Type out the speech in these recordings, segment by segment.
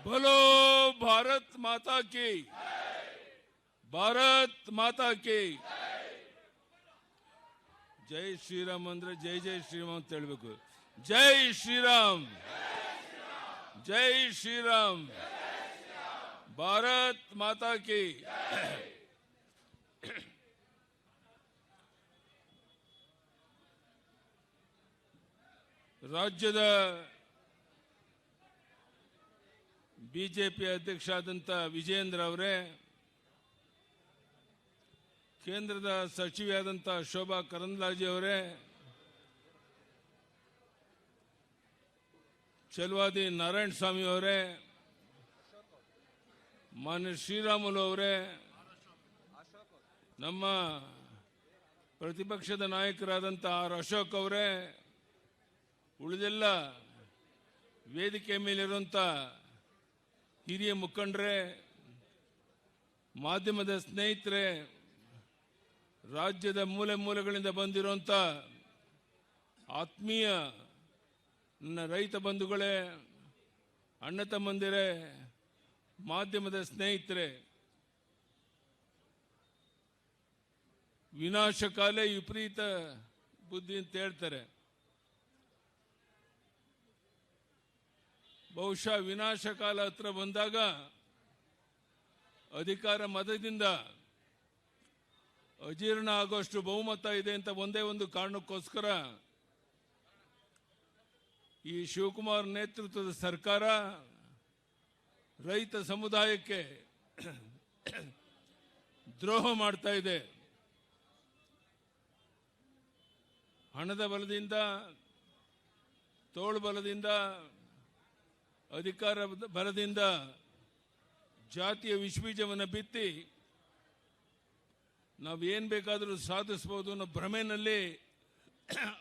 बोलो भारत माता की, भारत माता की जय श्रीराम अंद्रे जय जय श्रीराम ಅಂತ ಹೇಳಬೇಕು. जय श्रीराम, जय श्रीराम, भारत माता की. ರಾಜ್ಯದ ಬಿಜೆಪಿ ಅಧ್ಯಕ್ಷರಾದಂಥ ವಿಜಯೇಂದ್ರ ಅವರೇ, ಕೇಂದ್ರದ ಸಚಿವೆಯಾದಂಥ ಶೋಭಾ ಕರಂದ್ಲಾಜೆ ಅವರೇ, ಚಲವಾದಿ ನಾರಾಯಣ ಸ್ವಾಮಿ ಅವರೇ, ಮಾನ್ಯ ಶ್ರೀರಾಮುಲು ಅವರೇ, ನಮ್ಮ ಪ್ರತಿಪಕ್ಷದ ನಾಯಕರಾದಂಥ ಆರ್ ಅಶೋಕ್ ಅವರೇ, ಉಳಿದೆಲ್ಲ ವೇದಿಕೆ ಮೇಲಿರುವಂಥ ಹಿರಿಯ ಮುಖಂಡರೇ, ಮಾಧ್ಯಮದ ಸ್ನೇಹಿತರೆ, ರಾಜ್ಯದ ಮೂಲೆ ಮೂಲೆಗಳಿಂದ ಬಂದಿರುವಂಥ ಆತ್ಮೀಯ ನನ್ನ ರೈತ ಬಂಧುಗಳೇ, ಅಣ್ಣ ತಮ್ಮಂದಿರೇ, ಮಾಧ್ಯಮದ ಸ್ನೇಹಿತರೆ, ವಿನಾಶಕಾಲೇ ವಿಪರೀತ ಬುದ್ಧಿ ಅಂತ ಹೇಳ್ತಾರೆ. ಬಹುಶಃ ವಿನಾಶಕಾಲ ಹತ್ರ ಬಂದಾಗ ಅಧಿಕಾರ ಮತದಿಂದ ಅಜೀರ್ಣ ಆಗೋಷ್ಟು ಬಹುಮತ ಇದೆ ಅಂತ ಒಂದೇ ಒಂದು ಕಾರಣಕ್ಕೋಸ್ಕರ ಈ ಶಿವಕುಮಾರ್ ನೇತೃತ್ವದ ಸರ್ಕಾರ ರೈತ ಸಮುದಾಯಕ್ಕೆ ದ್ರೋಹ ಮಾಡ್ತಾ ಇದೆ. ಹಣದ ಬಲದಿಂದ, ತೋಳು ಬಲದಿಂದ, ಅಧಿಕಾರ ಬಲದಿಂದ ಜಾತಿಯ ವಿಷಬೀಜವನ್ನು ಬಿತ್ತಿ ನಾವೇನು ಬೇಕಾದರೂ ಸಾಧಿಸಬಹುದು ಅನ್ನೋ ಭ್ರಮೆಯಲ್ಲಿ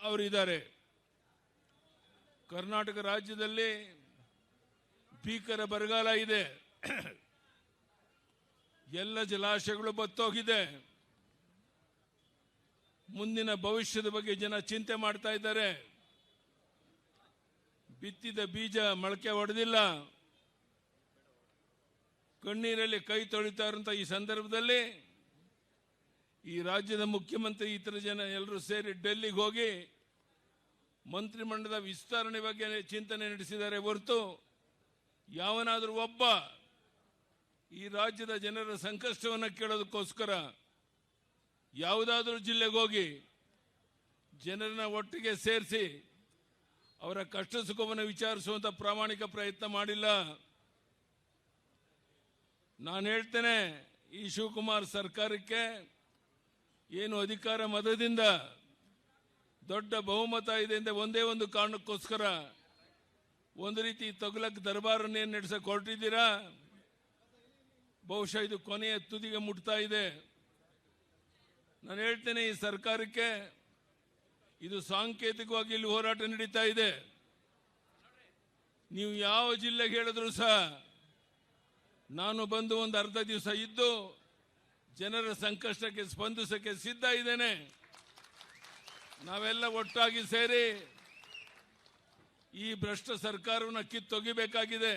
ಅವರಿದ್ದಾರೆ. ಕರ್ನಾಟಕ ರಾಜ್ಯದಲ್ಲಿ ಭೀಕರ ಬರಗಾಲ ಇದೆ. ಎಲ್ಲ ಜಲಾಶಯಗಳು ಬತ್ತೋಗಿದೆ. ಮುಂದಿನ ಭವಿಷ್ಯದ ಬಗ್ಗೆ ಜನ ಚಿಂತೆ ಮಾಡ್ತಾ ಇದ್ದಾರೆ. ಬಿತ್ತಿದ ಬೀಜ ಮೊಳಕೆ ಹೊಡೆದಿಲ್ಲ. ಕಣ್ಣೀರಲ್ಲಿ ಕೈ ತೊಳಿತಾ ಇರುವಂತ ಈ ಸಂದರ್ಭದಲ್ಲಿ ಈ ರಾಜ್ಯದ ಮುಖ್ಯಮಂತ್ರಿ ಇತರ ಜನ ಎಲ್ಲರೂ ಸೇರಿ ಡೆಲ್ಲಿಗೆ ಹೋಗಿ ಮಂತ್ರಿಮಂಡಲದ ವಿಸ್ತರಣೆ ಬಗ್ಗೆ ಚಿಂತನೆ ನಡೆಸಿದ್ದಾರೆ ಹೊರತು ಯಾವನಾದರೂ ಒಬ್ಬ ಈ ರಾಜ್ಯದ ಜನರ ಸಂಕಷ್ಟವನ್ನು ಕೇಳೋದಕ್ಕೋಸ್ಕರ ಯಾವುದಾದ್ರೂ ಜಿಲ್ಲೆಗೆ ಹೋಗಿ ಜನರನ್ನ ಒಟ್ಟಿಗೆ ಸೇರಿಸಿ ಅವರ ಕಷ್ಟ ಸುಖವನ್ನು ವಿಚಾರಿಸುವಂತ ಪ್ರಾಮಾಣಿಕ ಪ್ರಯತ್ನ ಮಾಡಿಲ್ಲ. ನಾನು ಹೇಳ್ತೇನೆ, ಈ ಶಿವಕುಮಾರ್ ಸರ್ಕಾರಕ್ಕೆ ಏನು ಅಧಿಕಾರ ಮತದಿಂದ ದೊಡ್ಡ ಬಹುಮತ ಇದೆ ಅಂತ ಒಂದೇ ಒಂದು ಕಾರಣಕ್ಕೋಸ್ಕರ ಒಂದು ರೀತಿ ತಗುಲಕ್ ದರ್ಬಾರನ್ನೇನು ನಡೆಸಕ್ಕೆ ಹೊರಟಿದ್ದೀರಾ. ಬಹುಶಃ ಇದು ಕೊನೆಯ ತುದಿಗೆ ಮುಟ್ತಾ ಇದೆ. ನಾನು ಹೇಳ್ತೇನೆ, ಈ ಸರ್ಕಾರಕ್ಕೆ ಇದು ಸಾಂಕೇತಿಕವಾಗಿ ಇಲ್ಲಿ ಹೋರಾಟ ನಡೀತಾ ಇದೆ. ನೀವು ಯಾವ ಜಿಲ್ಲೆಗೆ ಹೇಳಿದ್ರು ಸಹ ನಾನು ಬಂದು ಒಂದು ಅರ್ಧ ದಿವಸ ಇದ್ದು ಜನರ ಸಂಕಷ್ಟಕ್ಕೆ ಸ್ಪಂದಿಸಕ್ಕೆ ಸಿದ್ಧ ಇದ್ದೇನೆ. ನಾವೆಲ್ಲ ಒಟ್ಟಾಗಿ ಸೇರಿ ಈ ಭ್ರಷ್ಟ ಸರ್ಕಾರವನ್ನು ಕಿತ್ತೊಗಿಬೇಕಾಗಿದೆ.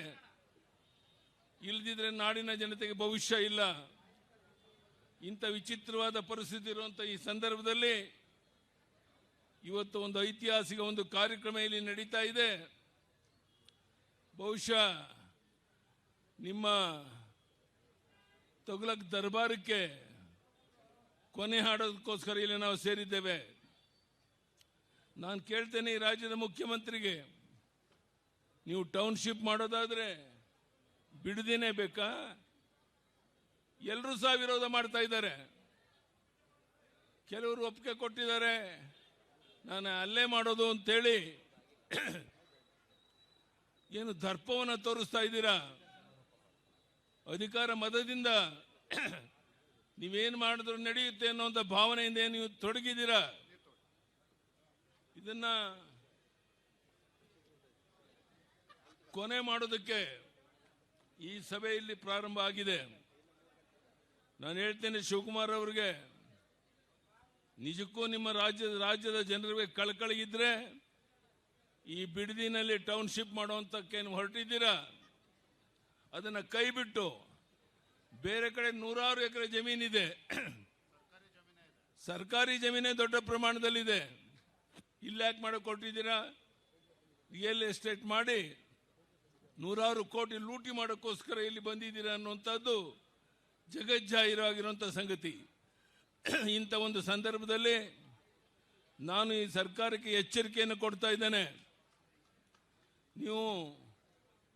ಇಲ್ಲದಿದ್ರೆ ನಾಡಿನ ಜನತೆಗೆ ಭವಿಷ್ಯ ಇಲ್ಲ. ಇಂಥ ವಿಚಿತ್ರವಾದ ಪರಿಸ್ಥಿತಿ ಇರುವಂಥ ಈ ಸಂದರ್ಭದಲ್ಲಿ ಇವತ್ತು ಒಂದು ಐತಿಹಾಸಿಕ ಒಂದು ಕಾರ್ಯಕ್ರಮ ಇಲ್ಲಿ ನಡೀತಾ ಇದೆ. ಬಹುಶಃ ನಿಮ್ಮ ತಗುಲಕ್ ದರ್ಬಾರಕ್ಕೆ ಕೊನೆ ಹಾಡೋದಕ್ಕೋಸ್ಕರ ಇಲ್ಲಿ ನಾವು ಸೇರಿದ್ದೇವೆ. ನಾನು ಕೇಳ್ತೇನೆ ಈ ರಾಜ್ಯದ ಮುಖ್ಯಮಂತ್ರಿಗೆ, ನೀವು ಟೌನ್ಶಿಪ್ ಮಾಡೋದಾದ್ರೆ ಬಿಡುದೇನೆ ಬೇಕಾ? ಎಲ್ಲರೂ ಸಹ ವಿರೋಧ ಮಾಡ್ತಾ ಇದ್ದಾರೆ. ಕೆಲವರು ಒಪ್ಪಿಗೆ ಕೊಟ್ಟಿದ್ದಾರೆ, ನಾನು ಅಲ್ಲೇ ಮಾಡೋದು ಅಂತೇಳಿ ಏನು ದರ್ಪವನ್ನು ತೋರಿಸ್ತಾ ಇದ್ದೀರಾ? ಅಧಿಕಾರ ಮತದಿಂದ ನೀವೇನು ಮಾಡಿದ್ರು ನಡೆಯುತ್ತೆ ಅನ್ನುವಂಥ ಭಾವನೆಯಿಂದ ನೀವು ತೊಡಗಿದ್ದೀರಾ. ಇದನ್ನ ಕೊನೆ ಮಾಡೋದಕ್ಕೆ ಈ ಸಭೆಯಲ್ಲಿ ಪ್ರಾರಂಭ ಆಗಿದೆ. ನಾನು ಹೇಳ್ತೇನೆ ಶಿವಕುಮಾರ್ ಅವರಿಗೆ, ನಿಜಕ್ಕೂ ನಿಮ್ಮ ರಾಜ್ಯದ ಜನರಿಗೆ ಕಳಕಳಿ ಇದ್ರೆ ಈ ಬಿಡದಿನಲ್ಲಿ ಟೌನ್ಶಿಪ್ ಮಾಡುವಂತಕ್ಕೇನು ಹೊರಟಿದ್ದೀರಾ? ಅದನ್ನು ಕೈ ಬಿಟ್ಟು ಬೇರೆ ಕಡೆ ನೂರಾರು ಎಕರೆ ಜಮೀನಿದೆ, ಸರ್ಕಾರಿ ಜಮೀನೇ ದೊಡ್ಡ ಪ್ರಮಾಣದಲ್ಲಿದೆ. ಇಲ್ಲಿ ಯಾಕೆ ಮಾಡಕ್ಕೆ ಕೊಟ್ಟಿದ್ದೀರಾ? ರಿಯಲ್ ಎಸ್ಟೇಟ್ ಮಾಡಿ ನೂರಾರು ಕೋಟಿ ಲೂಟಿ ಮಾಡೋಕ್ಕೋಸ್ಕರ ಇಲ್ಲಿ ಬಂದಿದ್ದೀರಾ ಅನ್ನುವಂಥದ್ದು ಜಗಜ್ಜಾಹೀರಾಗಿರುವಂಥ ಸಂಗತಿ. ಇಂಥ ಒಂದು ಸಂದರ್ಭದಲ್ಲಿ ನಾನು ಈ ಸರ್ಕಾರಕ್ಕೆ ಎಚ್ಚರಿಕೆಯನ್ನು ಕೊಡ್ತಾ ಇದ್ದೇನೆ. ನೀವು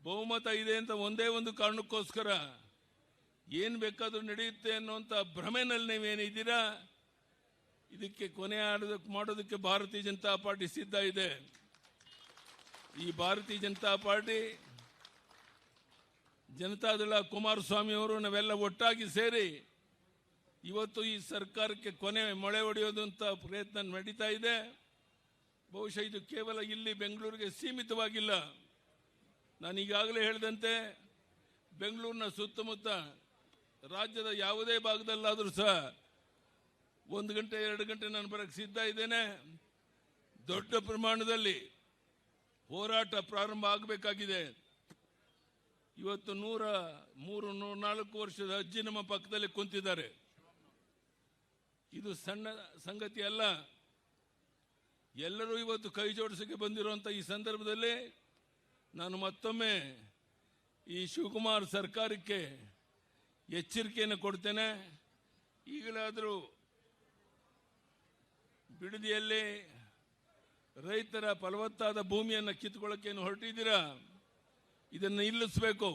ಬಹುಮತ ಇದೆ ಅಂತ ಒಂದೇ ಒಂದು ಕಾರಣಕ್ಕೋಸ್ಕರ ಏನು ಬೇಕಾದರೂ ನಡೆಯುತ್ತೆ ಅನ್ನುವಂಥ ಭ್ರಮೆನಲ್ಲಿ ನೀವೇನಿದ್ದೀರಾ, ಇದಕ್ಕೆ ಕೊನೆ ಮಾಡೋದಕ್ಕೆ ಭಾರತೀಯ ಜನತಾ ಪಾರ್ಟಿ ಸಿದ್ಧ ಇದೆ. ಈ ಭಾರತೀಯ ಜನತಾ ಪಾರ್ಟಿ, ಜನತಾದಳ, ಕುಮಾರಸ್ವಾಮಿ ಅವರು ನಾವೆಲ್ಲ ಒಟ್ಟಾಗಿ ಸೇರಿ ಇವತ್ತು ಈ ಸರ್ಕಾರಕ್ಕೆ ಕೊನೆ ಮೊಳೆ ಹೊಡೆಯೋದಂತ ಪ್ರಯತ್ನ ನಡೀತಾ ಇದೆ. ಬಹುಶಃ ಇದು ಕೇವಲ ಇಲ್ಲಿ ಬೆಂಗಳೂರಿಗೆ ಸೀಮಿತವಾಗಿಲ್ಲ. ನಾನು ಈಗಾಗಲೇ ಹೇಳಿದಂತೆ ಬೆಂಗಳೂರಿನ ಸುತ್ತಮುತ್ತ ರಾಜ್ಯದ ಯಾವುದೇ ಭಾಗದಲ್ಲಾದರೂ ಸಹ 1 ಗಂಟೆ 2 ಗಂಟೆ ನಾನು ಬರಕ್ಕೆ ಸಿದ್ಧ ಇದ್ದೇನೆ. ದೊಡ್ಡ ಪ್ರಮಾಣದಲ್ಲಿ ಹೋರಾಟ ಪ್ರಾರಂಭ ಆಗಬೇಕಾಗಿದೆ. ಇವತ್ತು 103-104 ವರ್ಷದ ಅಜ್ಜಿ ನಮ್ಮ ಪಕ್ಕದಲ್ಲಿ ಕುಂತಿದ್ದಾರೆ. ಇದು ಸಣ್ಣ ಸಂಗತಿ ಅಲ್ಲ. ಎಲ್ಲರೂ ಇವತ್ತು ಕೈ ಜೋಡಿಸಕ್ಕೆ ಬಂದಿರುವಂಥ ಈ ಸಂದರ್ಭದಲ್ಲಿ ನಾನು ಮತ್ತೊಮ್ಮೆ ಈ ಶಿವಕುಮಾರ್ ಸರ್ಕಾರಕ್ಕೆ ಎಚ್ಚರಿಕೆಯನ್ನು ಕೊಡ್ತೇನೆ. ಈಗಲಾದರೂ ಬಿಡದಿಯಲ್ಲಿ ರೈತರ ಫಲವತ್ತಾದ ಭೂಮಿಯನ್ನು ಕಿತ್ಕೊಳ್ಳೋಕೆ ಹೊರಟಿದ್ದೀರಾ, ಇದನ್ನು ನಿಲ್ಲಿಸಬೇಕು.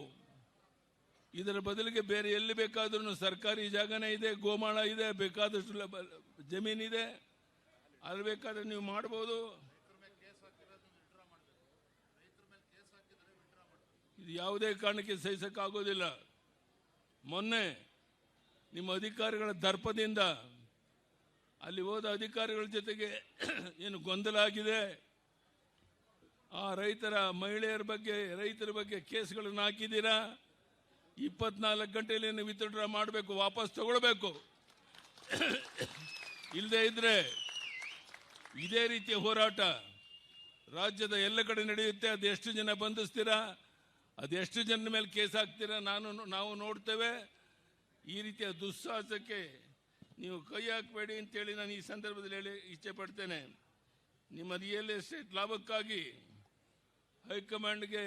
ಇದರ ಬದಲಿಗೆ ಬೇರೆ ಎಲ್ಲಿ ಬೇಕಾದ್ರೂ ಸರ್ಕಾರಿ ಜಾಗನೇ ಇದೆ, ಗೋಮಾಳ ಇದೆ, ಬೇಕಾದಷ್ಟು ಜಮೀನಿದೆ, ಅಲ್ಲಿ ಬೇಕಾದ್ರೆ ನೀವು ಮಾಡ್ಬೋದು. ಇದು ಯಾವುದೇ ಕಾರಣಕ್ಕೆ ಸಹಿಸಕ್ಕಾಗೋದಿಲ್ಲ. ಮೊನ್ನೆ ನಿಮ್ಮ ಅಧಿಕಾರಿಗಳ ದರ್ಪದಿಂದ ಅಲ್ಲಿ ಹೋದ ಅಧಿಕಾರಿಗಳ ಜೊತೆಗೆ ಏನು ಗೊಂದಲ ಆಗಿದೆ, ಆ ಮಹಿಳೆಯರ ಬಗ್ಗೆ, ರೈತರ ಬಗ್ಗೆ ಕೇಸ್ಗಳನ್ನು ಹಾಕಿದ್ದೀರಾ. 24 ಗಂಟೆಯಲ್ಲಿ ವಿತ್ಡ್ರಾ ಮಾಡಬೇಕು, ವಾಪಸ್ ತಗೊಳ್ಬೇಕು. ಇಲ್ಲದೆ ಇದ್ರೆ ಇದೇ ರೀತಿಯ ಹೋರಾಟ ರಾಜ್ಯದ ಎಲ್ಲ ಕಡೆ ನಡೆಯುತ್ತೆ. ಅದೆಷ್ಟು ಜನ ಬಂಧಿಸ್ತೀರಾ, ಅದೆಷ್ಟು ಜನ ಮೇಲೆ ಕೇಸ್ ಹಾಕ್ತೀರಾ ನಾವು ನೋಡ್ತೇವೆ. ಈ ರೀತಿಯ ದುಸ್ಸಾಹಸಕ್ಕೆ ನೀವು ಕೈ ಹಾಕಬೇಡಿ ಅಂತೇಳಿ ನಾನು ಈ ಸಂದರ್ಭದಲ್ಲಿ ಹೇಳಿ ಇಚ್ಛೆ ಪಡ್ತೇನೆ. ನಿಮ್ಮ ರಿಯಲ್ ಎಸ್ಟೇಟ್ ಲಾಭಕ್ಕಾಗಿ ಹೈಕಮಾಂಡ್ಗೆ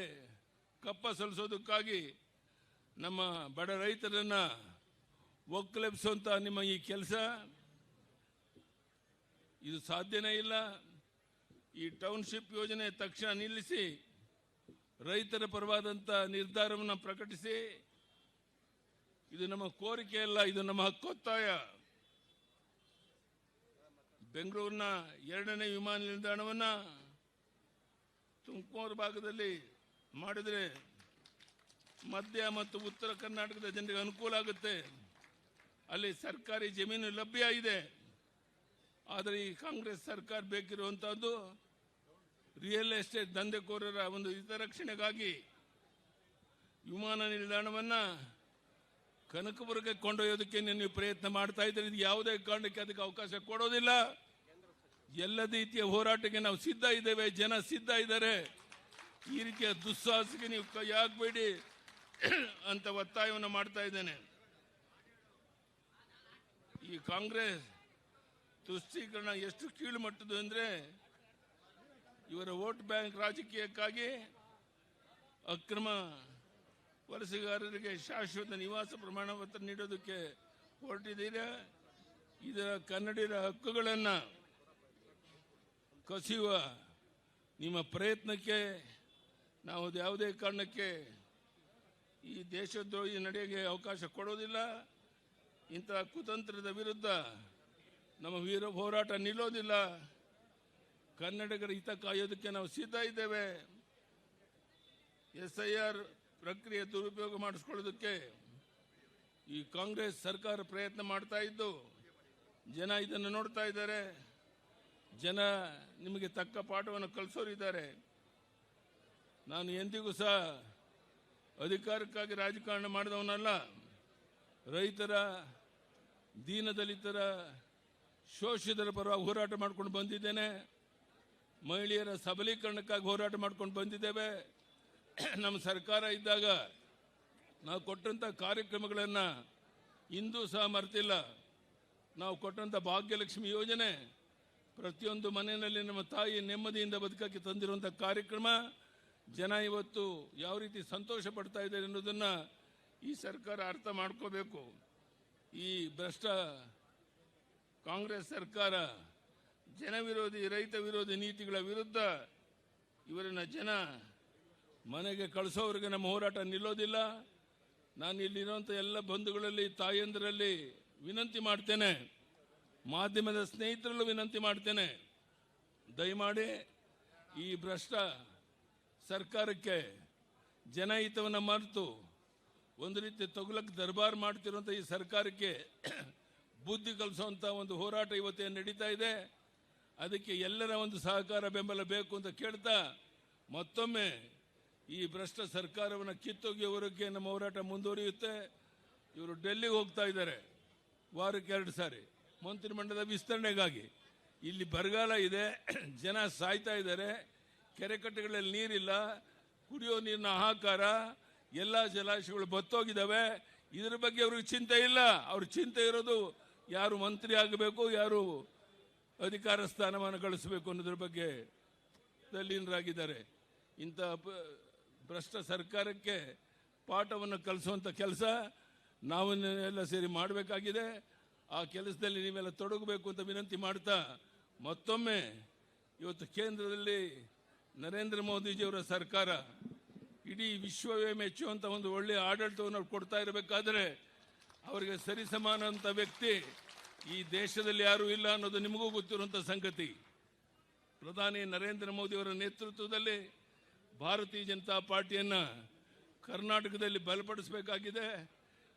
ಕಪ್ಪ ಸಲ್ಲಿಸೋದಕ್ಕಾಗಿ ನಮ್ಮ ಬಡ ರೈತರನ್ನ ಒಕ್ಕಲೆಬ್ಸುವಂತ ನಿಮ್ಮ ಈ ಕೆಲಸ ಇದು ಸಾಧ್ಯನೇ ಇಲ್ಲ. ಈ ಟೌನ್ಶಿಪ್ ಯೋಜನೆ ತಕ್ಷಣ ನಿಲ್ಲಿಸಿ ರೈತರ ಪರವಾದಂಥ ನಿರ್ಧಾರವನ್ನು ಪ್ರಕಟಿಸಿ. ಇದು ನಮ್ಮ ಕೋರಿಕೆ ಅಲ್ಲ, ಇದು ನಮ್ಮ ಹಕ್ಕೊತ್ತಾಯ. ಬೆಂಗಳೂರಿನ 2ನೇ ವಿಮಾನ ನಿಲ್ದಾಣವನ್ನು ತುಮಕೂರು ಭಾಗದಲ್ಲಿ ಮಾಡಿದರೆ ಮಧ್ಯ ಮತ್ತು ಉತ್ತರ ಕರ್ನಾಟಕದ ಜನರಿಗೆ ಅನುಕೂಲ ಆಗುತ್ತೆ. ಅಲ್ಲಿ ಸರ್ಕಾರಿ ಜಮೀನು ಲಭ್ಯ ಇದೆ. ಆದರೆ ಈ ಕಾಂಗ್ರೆಸ್ ಸರ್ಕಾರ ಬೇಕಿರುವಂತಹದ್ದು ರಿಯಲ್ ಎಸ್ಟೇಟ್ ದಂಧೆಕೋರರ ಒಂದು ಹಿತರಕ್ಷಣೆಗಾಗಿ ವಿಮಾನ ನಿಲ್ದಾಣವನ್ನು ಕನಕಪುರಕ್ಕೆ ಕೊಂಡೊಯ್ಯೋದಕ್ಕೆ ನೀವು ಪ್ರಯತ್ನ ಮಾಡ್ತಾ ಇದ್ದೀರಿ. ಇದು ಯಾವುದೇ ಕಾರಣಕ್ಕೆ ಅದಕ್ಕೆ ಅವಕಾಶ ಕೊಡೋದಿಲ್ಲ. ಎಲ್ಲ ರೀತಿಯ ಹೋರಾಟಕ್ಕೆ ನಾವು ಸಿದ್ಧ ಇದ್ದೇವೆ, ಜನ ಸಿದ್ಧ ಇದ್ದಾರೆ. ಈ ರೀತಿಯ ದುಸ್ಸಾಹಸಕ್ಕೆ ನೀವು ಕೈ ಹಾಕಬೇಡಿ ಅಂತ ಒತ್ತಾಯವನ್ನು ಮಾಡ್ತಾ ಇದ್ದೇನೆ. ಈ ಕಾಂಗ್ರೆಸ್ ತುಷ್ಟೀಕರಣ ಎಷ್ಟು ಕೀಳು ಮಟ್ಟದ್ದು ಅಂದರೆ ಇವರ ವೋಟ್ ಬ್ಯಾಂಕ್ ರಾಜಕೀಯಕ್ಕಾಗಿ ಅಕ್ರಮ ವಲಸೆಗಾರರಿಗೆ ಶಾಶ್ವತ ನಿವಾಸ ಪ್ರಮಾಣ ಪತ್ರ ನೀಡೋದಕ್ಕೆ ಹೊರಟಿದ್ದೀರಾ. ಇದರ ಕನ್ನಡಿಗರ ಹಕ್ಕುಗಳನ್ನು ಕಸಿಯುವ ನಿಮ್ಮ ಪ್ರಯತ್ನಕ್ಕೆ ನಾವು ಯಾವುದೇ ಕಾರಣಕ್ಕೆ ಈ ದೇಶದ್ರೋಹಿ ನಡೆಗೆ ಅವಕಾಶ ಕೊಡೋದಿಲ್ಲ. ಇಂತಹ ಕುತಂತ್ರದ ವಿರುದ್ಧ ನಮ್ಮ ವೀರ ಹೋರಾಟ ನಿಲ್ಲೋದಿಲ್ಲ. ಕನ್ನಡಿಗರ ಹಿತ ಕಾಯೋದಕ್ಕೆ ನಾವು ಸಿದ್ಧ ಇದ್ದೇವೆ. SIR ಪ್ರಕ್ರಿಯೆ ದುರುಪಯೋಗ ಮಾಡಿಸ್ಕೊಳ್ಳೋದಕ್ಕೆ ಈ ಕಾಂಗ್ರೆಸ್ ಸರ್ಕಾರ ಪ್ರಯತ್ನ ಮಾಡ್ತಾ ಇದ್ದು ಜನ ಇದನ್ನು ನೋಡ್ತಾ ಇದ್ದಾರೆ. ಜನ ನಿಮಗೆ ತಕ್ಕ ಪಾಠವನ್ನು ಕಲಿಸೋರಿದ್ದಾರೆ. ನಾನು ಎಂದಿಗೂ ಸಹ ಅಧಿಕಾರಕ್ಕಾಗಿ ರಾಜಕಾರಣ ಮಾಡಿದವನಲ್ಲ. ರೈತರ, ದೀನದಲಿತರ, ಶೋಷಿತರ ಪರವಾಗಿ ಹೋರಾಟ ಮಾಡ್ಕೊಂಡು ಬಂದಿದ್ದೇನೆ. ಮಹಿಳೆಯರ ಸಬಲೀಕರಣಕ್ಕಾಗಿ ಹೋರಾಟ ಮಾಡ್ಕೊಂಡು ಬಂದಿದ್ದೇವೆ. ನಮ್ಮ ಸರ್ಕಾರ ಇದ್ದಾಗ ನಾವು ಕೊಟ್ಟಂಥ ಕಾರ್ಯಕ್ರಮಗಳನ್ನು ಇಂದೂ ಸಹ ಮರೆತಿಲ್ಲ. ನಾವು ಕೊಟ್ಟಂಥ ಭಾಗ್ಯಲಕ್ಷ್ಮಿ ಯೋಜನೆ ಪ್ರತಿಯೊಂದು ಮನೆಯಲ್ಲಿ ನಮ್ಮ ತಾಯಿ ನೆಮ್ಮದಿಯಿಂದ ಬದುಕಕ್ಕೆ ತಂದಿರುವಂಥ ಕಾರ್ಯಕ್ರಮ ಜನ ಇವತ್ತು ಯಾವ ರೀತಿ ಸಂತೋಷ ಪಡ್ತಾ ಇದ್ದಾರೆ ಅನ್ನೋದನ್ನು ಈ ಸರ್ಕಾರ ಅರ್ಥ ಮಾಡ್ಕೋಬೇಕು. ಈ ಭ್ರಷ್ಟ ಕಾಂಗ್ರೆಸ್ ಸರ್ಕಾರ ಜನ ವಿರೋಧಿ ರೈತ ವಿರೋಧಿ ನೀತಿಗಳ ವಿರುದ್ಧ ಇವರನ್ನ ಜನ ಮನೆಗೆ ಕಳಿಸೋವರೆಗೆ ನಮ್ಮ ಹೋರಾಟ ನಿಲ್ಲೋದಿಲ್ಲ. ನಾನು ಇಲ್ಲಿರುವಂಥ ಎಲ್ಲ ಬಂಧುಗಳಲ್ಲಿ ತಾಯಂದಿರಲ್ಲಿ ವಿನಂತಿ ಮಾಡ್ತೇನೆ, ಮಾಧ್ಯಮದ ಸ್ನೇಹಿತರಲ್ಲೂ ವಿನಂತಿ ಮಾಡ್ತೇನೆ, ದಯಮಾಡಿ ಈ ಭ್ರಷ್ಟ ಸರ್ಕಾರಕ್ಕೆ ಜನಹಿತವನ್ನು ಮರೆತು ಒಂದು ರೀತಿ ತೊಗಲಕ್ಕೆ ದರ್ಬಾರ್ ಮಾಡ್ತಿರುವಂಥ ಈ ಸರ್ಕಾರಕ್ಕೆ ಬುದ್ಧಿ ಕಲಿಸುವಂಥ ಒಂದು ಹೋರಾಟ ಇವತ್ತೇನು ನಡೀತಾ ಇದೆ. ಅದಕ್ಕೆ ಎಲ್ಲರ ಒಂದು ಸಹಕಾರ ಬೆಂಬಲ ಬೇಕು ಅಂತ ಕೇಳ್ತಾ ಮತ್ತೊಮ್ಮೆ ಈ ಭ್ರಷ್ಟ ಸರ್ಕಾರವನ್ನು ಕಿತ್ತೊಗೆಯುವವರೆಗೆ ನಮ್ಮ ಹೋರಾಟ ಮುಂದುವರಿಯುತ್ತೆ. ಇವರು ಡೆಲ್ಲಿಗೆ ಹೋಗ್ತಾ ಇದ್ದಾರೆ ವಾರಕ್ಕೆ 2 ಸಾರಿ ಮಂತ್ರಿಮಂಡಲದ ವಿಸ್ತರಣೆಗಾಗಿ. ಇಲ್ಲಿ ಬರಗಾಲ ಇದೆ, ಜನ ಸಾಯ್ತಾ ಇದ್ದಾರೆ, ಕೆರೆಕಟ್ಟೆಗಳಲ್ಲಿ ನೀರಿಲ್ಲ, ಕುಡಿಯೋ ನೀರಿನ ಹಾಹಾಕಾರ, ಎಲ್ಲ ಜಲಾಶಯಗಳು ಬತ್ತೋಗಿದ್ದಾವೆ. ಇದರ ಬಗ್ಗೆ ಅವ್ರಿಗೆ ಚಿಂತೆ ಇಲ್ಲ. ಅವ್ರ ಚಿಂತೆ ಇರೋದು ಯಾರು ಮಂತ್ರಿ ಆಗಬೇಕು, ಯಾರು ಅಧಿಕಾರ ಸ್ಥಾನಮಾನ ಗಳಿಸಬೇಕು ಅನ್ನೋದ್ರ ಬಗ್ಗೆ ತಲ್ಲೀನರಾಗಿದ್ದಾರೆ. ಇಂಥ ಭ್ರಷ್ಟ ಸರ್ಕಾರಕ್ಕೆ ಪಾಠವನ್ನು ಕಲಿಸುವಂಥ ಕೆಲಸ ನಾವೆಲ್ಲ ಸೇರಿ ಮಾಡಬೇಕಾಗಿದೆ. ಆ ಕೆಲಸದಲ್ಲಿ ನೀವೆಲ್ಲ ತೊಡಗಬೇಕು ಅಂತ ವಿನಂತಿ ಮಾಡ್ತಾ ಮತ್ತೊಮ್ಮೆ ಇವತ್ತು ಕೇಂದ್ರದಲ್ಲಿ ನರೇಂದ್ರ ಮೋದಿಜಿಯವರ ಸರ್ಕಾರ ಇಡೀ ವಿಶ್ವವೇ ಮೆಚ್ಚುವಂಥ ಒಂದು ಒಳ್ಳೆಯ ಆಡಳಿತವನ್ನು ಕೊಡ್ತಾ ಇರಬೇಕಾದ್ರೆ ಅವರಿಗೆ ಸರಿಸಮಾನ ಅಂತ ವ್ಯಕ್ತಿ ಈ ದೇಶದಲ್ಲಿ ಯಾರೂ ಇಲ್ಲ ಅನ್ನೋದು ನಿಮಗೂ ಗೊತ್ತಿರುವಂಥ ಸಂಗತಿ. ಪ್ರಧಾನಿ ನರೇಂದ್ರ ಮೋದಿಯವರ ನೇತೃತ್ವದಲ್ಲಿ ಭಾರತೀಯ ಜನತಾ ಪಾರ್ಟಿಯನ್ನು ಕರ್ನಾಟಕದಲ್ಲಿ ಬಲಪಡಿಸಬೇಕಾಗಿದೆ.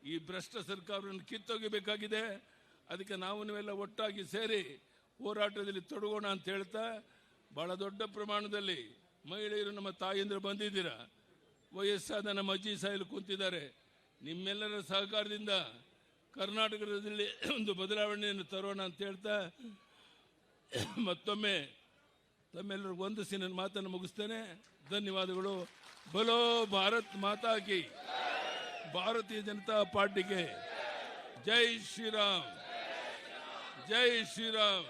ಈ ಭ್ರಷ್ಟ ಸರ್ಕಾರವನ್ನು ಕಿತ್ತೊಗೆಯಬೇಕಾಗಿದೆ. ಅದಕ್ಕೆ ನೀವೆಲ್ಲ ಒಟ್ಟಾಗಿ ಸೇರಿ ಹೋರಾಟದಲ್ಲಿ ತೊಡಗೋಣ ಅಂತ ಹೇಳ್ತಾ, ಬಹಳ ದೊಡ್ಡ ಪ್ರಮಾಣದಲ್ಲಿ ಮಹಿಳೆಯರು ನಮ್ಮ ತಾಯಂದಿರು ಬಂದಿದ್ದೀರಾ, ವಯಸ್ಸಾದ ನಮ್ಮ ಅಜ್ಜಿ ಸಾಯಲು ಕೂತಿದ್ದಾರೆ. ನಿಮ್ಮೆಲ್ಲರ ಸಹಕಾರದಿಂದ ಕರ್ನಾಟಕದಲ್ಲಿ ಒಂದು ಬದಲಾವಣೆಯನ್ನು ತರೋಣ ಅಂತ ಹೇಳ್ತಾ ಮತ್ತೊಮ್ಮೆ ತಮ್ಮೆಲ್ಲರಿಗೂ ವಂದಿಸಿ ನನ್ನ ಮಾತನ್ನು ಮುಗಿಸ್ತೇನೆ. ಧನ್ಯವಾದಗಳು. ಬಲೋ ಭಾರತ್ ಮಾತಾ ಕಿ, ಭಾರತೀಯ ಜನತಾ ಪಾರ್ಟಿಗೆ ಜೈ ಶ್ರೀರಾಮ್, ಜೈ ಶ್ರೀರಾಮ್.